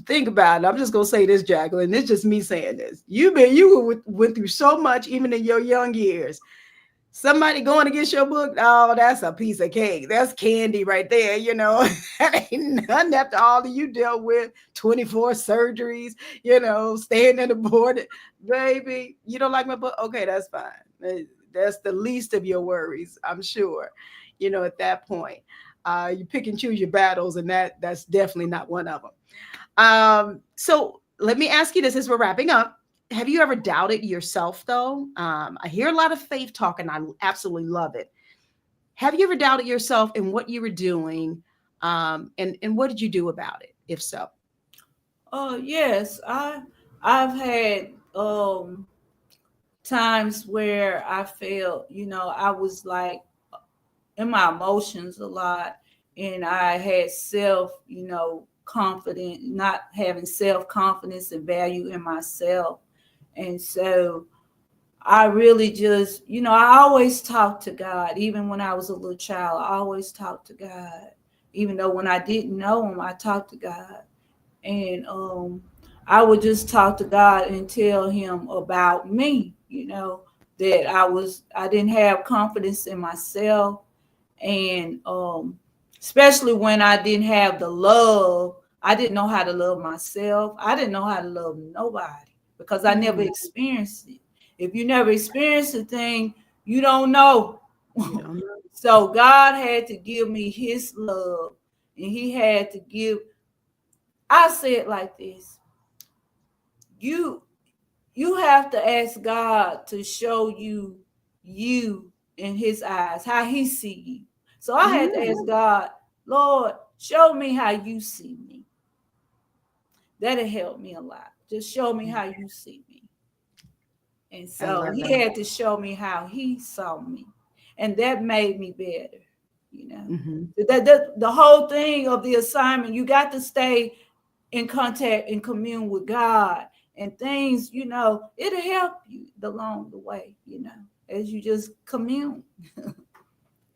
think about it. I'm just gonna say this, Jacqueline. It's just me saying this. You went through so much, even in your young years. Somebody going against your book, oh, that's a piece of cake. That's candy right there. That ain't nothing after all that you dealt with, 24 surgeries, staying in the board. Baby, you don't like my book? Okay, that's fine. That's the least of your worries, I'm sure. At that point, you pick and choose your battles, and that's definitely not one of them. So let me ask you this as we're wrapping up. Have you ever doubted yourself though? I hear a lot of faith talk and I absolutely love it. Have you ever doubted yourself and what you were doing? And what did you do about it, if so? Yes, I've had times where I felt, I was like in my emotions a lot, and I had confidence, not having self-confidence and value in myself. And so I really just, I always talked to God. Even when I was a little child, I always talked to God. Even though when I didn't know him, I talked to God. And I would just talk to God and tell him about me, that I didn't have confidence in myself. And especially when I didn't have the love, I didn't know how to love myself. I didn't know how to love nobody because I never experienced it. If you never experienced a thing, you don't know. You don't know. So God had to give me his love, and he had to give. I say it like this: you have to ask God to show you in his eyes, how he see you. So I had to ask God, Lord, show me how you see me. That'll help me a lot. Just show me how you see me. And I so love he that. had to show me how he saw me. And that made me better, you know. Mm-hmm. The whole thing of the assignment, you got to stay in contact and commune with God, and things, it'll help you along the way, as you just commune.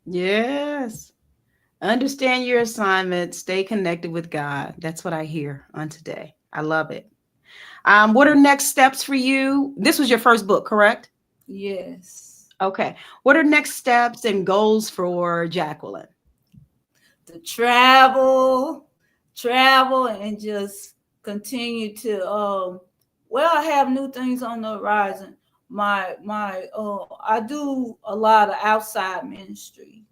Yes. Understand your assignment. Stay connected with God. That's what I hear on today. I love it. What are next steps for you? This was your first book, correct? Yes. Okay. What are next steps and goals for Jacqueline? To travel and just continue to I have new things on the horizon. I do a lot of outside ministry.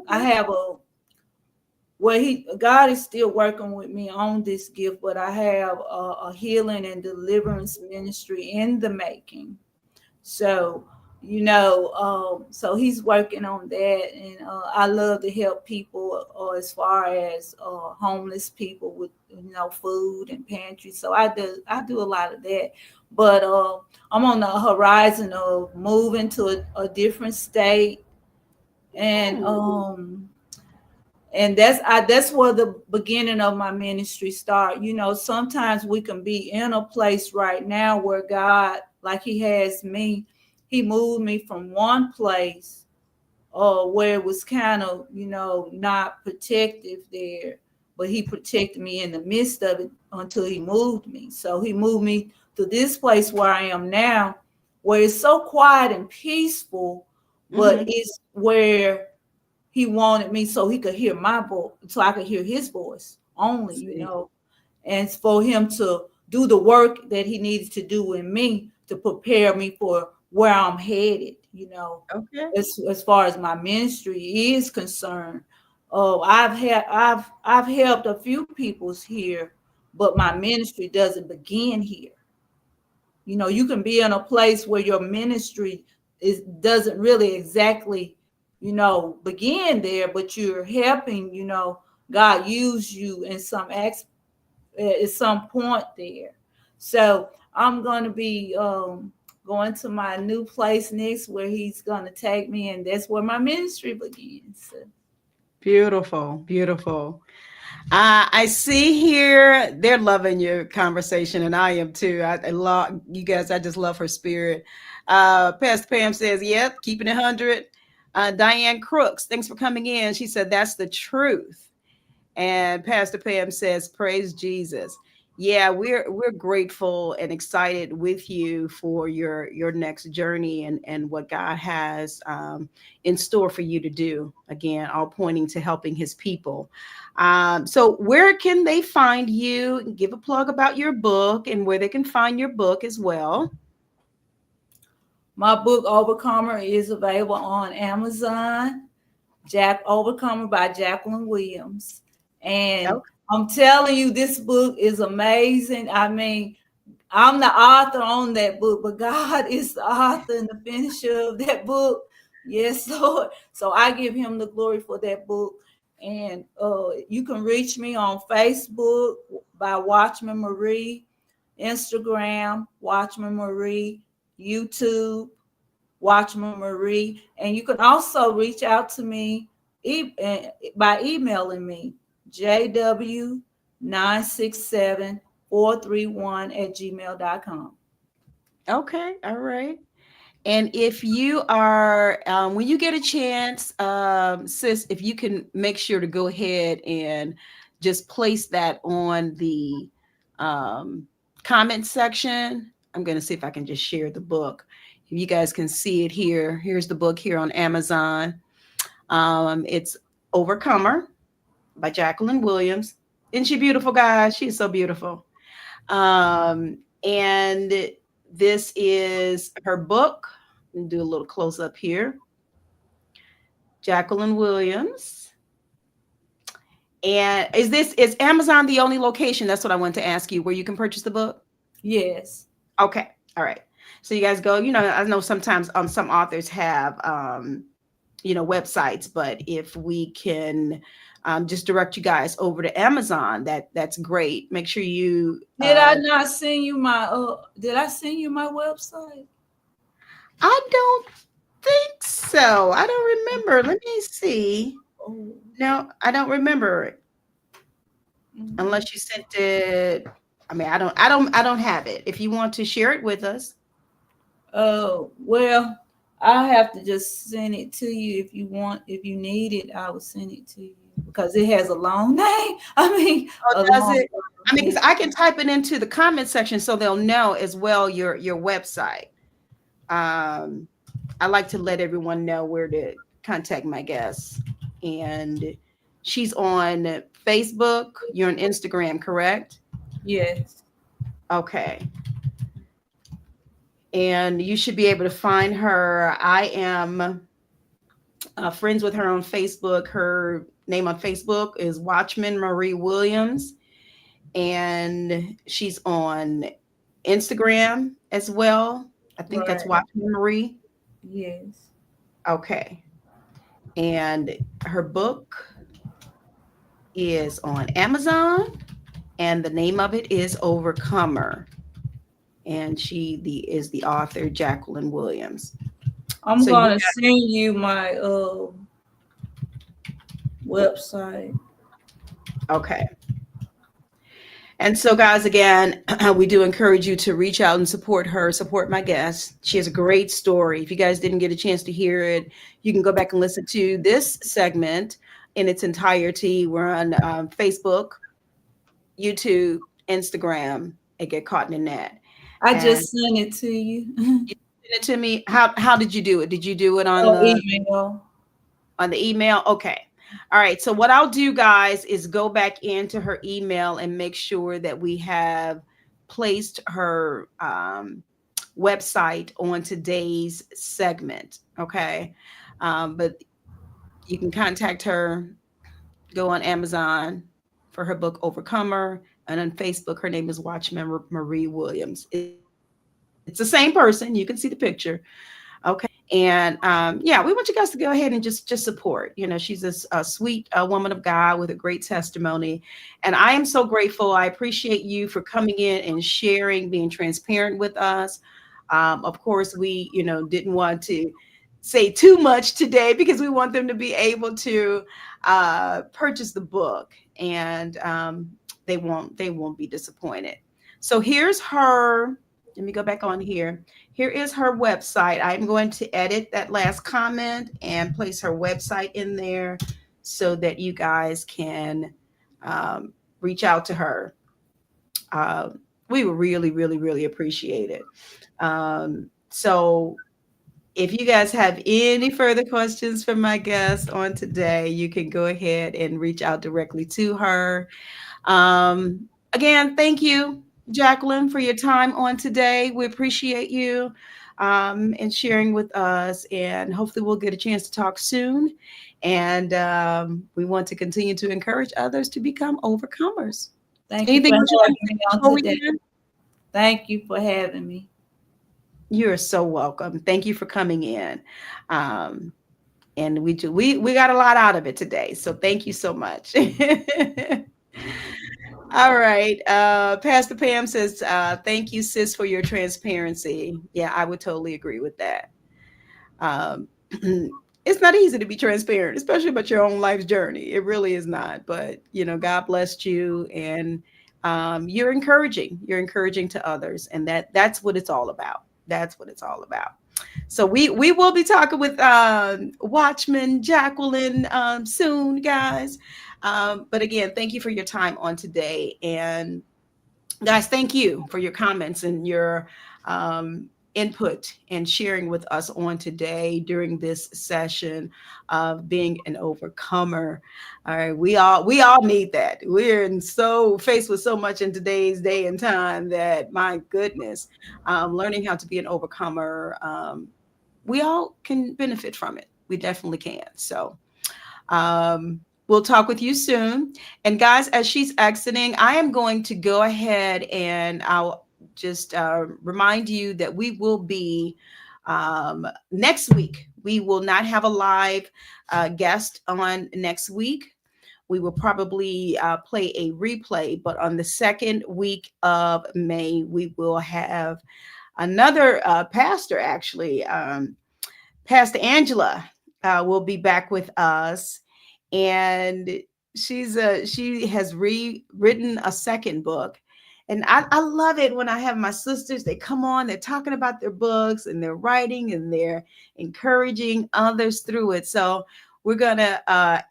I have God is still working with me on this gift, but I have a healing and deliverance ministry in the making. So, so he's working on that, and I love to help people as far as homeless people with food and pantry. So I do a lot of that, but I'm on the horizon of moving to a different state, and that's where the beginning of my ministry start. Sometimes we can be in a place right now where God, like he has me, he moved me from one place where it was kind of, not protective there, but he protected me in the midst of it until he moved me. So he moved me to this place where I am now, where it's so quiet and peaceful, but it's where he wanted me so he could hear my voice, so I could hear his voice only, and for him to do the work that he needed to do in me to prepare me for where I'm headed, Okay. as far as my ministry is concerned. I've helped a few people's here, but my ministry doesn't begin here. You can be in a place where your ministry doesn't really exactly, begin there, but you're helping, God use you in at some point there. So I'm going to be going to my new place next, where he's going to take me, and that's where my ministry begins. So. Beautiful. Beautiful. I see here they're loving your conversation, and I am too. I love you guys. I just love her spirit. Pastor Pam says, "Yep, keeping it 100." Diane Crooks, thanks for coming in. She said, "That's the truth." And Pastor Pam says, "Praise Jesus." Yeah, we're grateful and excited with you for your next journey and what God has in store for you to do. Again, all pointing to helping His people. So, where can they find you? Give a plug about your book and where they can find your book as well. My book Overcomer is available on Amazon. Jack Overcomer by Jacqueline Williams. And Okay. I'm telling you, this book is amazing. I mean, I'm the author on that book, but God is the author and the finisher of that book. Yes, Lord. So I give him the glory for that book. And you can reach me on Facebook by Watchman Marie, Instagram, Watchman Marie, YouTube, Watchman Marie. And you can also reach out to me by emailing me, jw967431@gmail.com. Okay. All right. And if you are, when you get a chance, sis, if you can make sure to go ahead and just place that on the um, comment section. I'm going to see if I can just share the book. If you guys can see it here, here's the book here on Amazon. It's Overcomer by Jacqueline Williams. Isn't she beautiful, guys? She's so beautiful. And this is her book. Do a little close up here. Jacqueline Williams. And is Amazon the only location? That's what I want to ask you, where you can purchase the book? Yes. Okay. All right. So you guys go, I know sometimes some authors have websites, but if we can just direct you guys over to Amazon, that's great. Make sure you Did I not send you my did I send you my website? I don't think so. I don't remember. Let me see. Oh. No, I don't remember it. Unless you sent it. I mean, I don't have it. If you want to share it with us. Oh, well, I have to just send it to you if you need it. I will send it to you because it has a long name. I mean, does it? I mean, because I can type it into the comment section so they'll know as well your website. I like to let everyone know where to contact my guests. And she's on Facebook. You're on Instagram, correct? Yes. Okay. And you should be able to find her. I am friends with her on Facebook. Her name on Facebook is Watchman Marie Williams. And she's on Instagram as well. I think that's Watchman Marie. Yes. Okay. And her book is on Amazon, and the name of it is Overcomer. And she is the author, Jacqueline Williams. I'm going to send you my website. Okay. And so, guys, again, we do encourage you to reach out and support her, support my guest. She has a great story. If you guys didn't get a chance to hear it, you can go back and listen to this segment in its entirety. We're on Facebook, YouTube, Instagram, and Get Caught in the Net. I just sent it to you. You sent it to me. How did you do it? Did you do it on the email? On the email? Okay. All right. So what I'll do, guys, is go back into her email and make sure that we have placed her website on today's segment. Okay. But you can contact her, go on Amazon for her book Overcomer, and on Facebook, her name is Watchman Marie Williams. It's the same person. You can see the picture. Okay. And we want you guys to go ahead and just support. She's a sweet woman of God with a great testimony. And I am so grateful. I appreciate you for coming in and sharing, being transparent with us. Of course, we, didn't want to say too much today because we want them to be able to purchase the book. and they won't be disappointed. So here's her. Let me go back on here. Here is her website. I'm going to edit that last comment and place her website in there so that you guys can um, reach out to her. Uh, we would really, really, really appreciate it. So if you guys have any further questions for my guest on today, you can go ahead and reach out directly to her. Again, thank you, Jacqueline, for your time on today. We appreciate you and sharing with us, and hopefully, we'll get a chance to talk soon. And we want to continue to encourage others to become overcomers. Thank you for Anything else you like having to say me on before we today. end? Thank you for having me. You're so welcome. Thank you for coming in. Um, and we got a lot out of it today. So thank you so much. All right. Pastor Pam says, thank you, sis, for your transparency. Yeah, I would totally agree with that. Um, it's not easy to be transparent, especially about your own life's journey. It really is not. But God blessed you, and you're encouraging. You're encouraging to others, and that's what it's all about. That's what it's all about. So we will be talking with Watchman Jacqueline soon, guys. But again, thank you for your time on today, and guys, thank you for your comments and your input and sharing with us on today during this session of being an overcomer. All right, we all need that. We're so faced with so much in today's day and time that, my goodness, learning how to be an overcomer, we all can benefit from it. We definitely can. So we'll talk with you soon. And guys, as she's exiting, I am going to go ahead and I'll just remind you that we will be next week. We will not have a live guest on next week. We will probably play a replay, but on the second week of May, we will have another pastor, actually. Pastor Angela will be back with us, and she has rewritten a second book. And I love it when I have my sisters, they come on, they're talking about their books and they're writing and they're encouraging others through it. So we're going to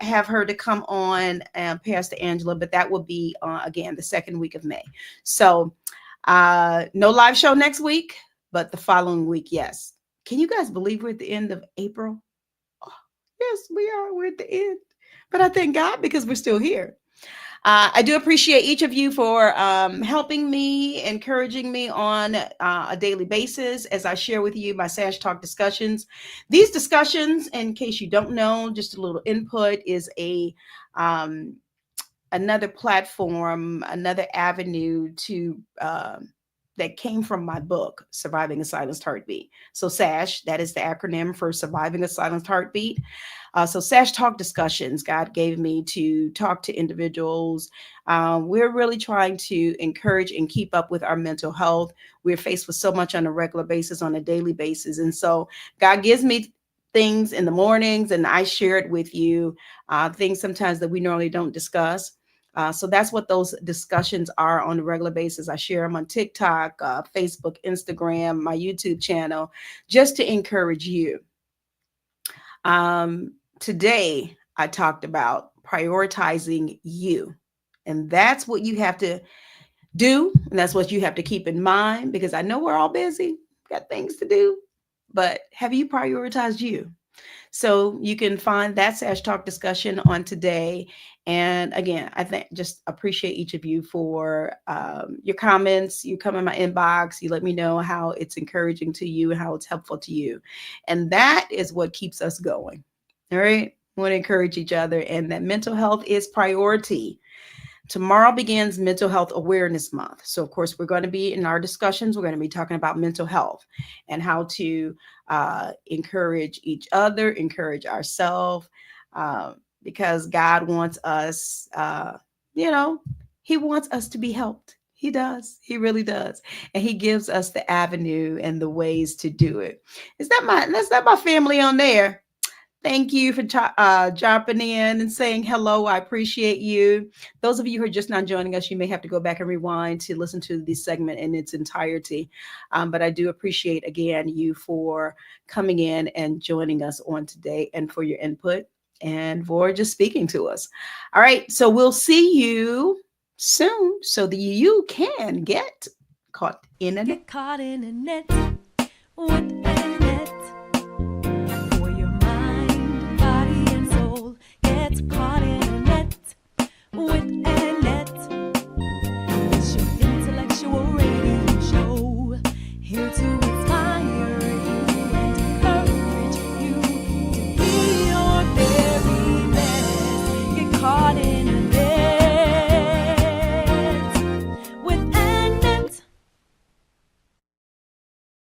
have her to come on, Pastor Angela, but that will be, again, the second week of May. So no live show next week, but the following week, yes. Can you guys believe we're at the end of April? Oh, yes, we are. We're at the end. But I thank God because we're still here. I do appreciate each of you for helping me, encouraging me on a daily basis as I share with you my SASH Talk discussions. These discussions, in case you don't know, just a little input, is another platform, another avenue to that came from my book, Surviving a Silenced Heartbeat. So SASH, that is the acronym for Surviving a Silenced Heartbeat. So SASH Talk discussions, God gave me to talk to individuals. We're really trying to encourage and keep up with our mental health. We're faced with so much on a regular basis, on a daily basis. And so God gives me things in the mornings, and I share it with you, things sometimes that we normally don't discuss. So that's what those discussions are on a regular basis. I share them on TikTok, Facebook, Instagram, my YouTube channel, just to encourage you. Today, I talked about prioritizing you. And that's what you have to do. And that's what you have to keep in mind, because I know we're all busy, got things to do. But have you prioritized you? So you can find that SASH Talk discussion on today. And again, I just appreciate each of you for your comments. You come in my inbox, you let me know how it's encouraging to you and how it's helpful to you. And that is what keeps us going. All right. We want to encourage each other, and that mental health is priority. Tomorrow begins Mental Health Awareness Month. So, of course, we're going to be in our discussions, we're going to be talking about mental health and how to encourage each other, encourage ourselves, because God wants us, He wants us to be helped. He does. He really does. And He gives us the avenue and the ways to do it. That's not my family on there. Thank you for dropping in and saying hello. I appreciate you. Those of you who are just now joining us, you may have to go back and rewind to listen to this segment in its entirety. But I do appreciate, again, you for coming in and joining us on today and for your input and for just speaking to us. All right. So we'll see you soon so that you can get caught in a Get caught in a net with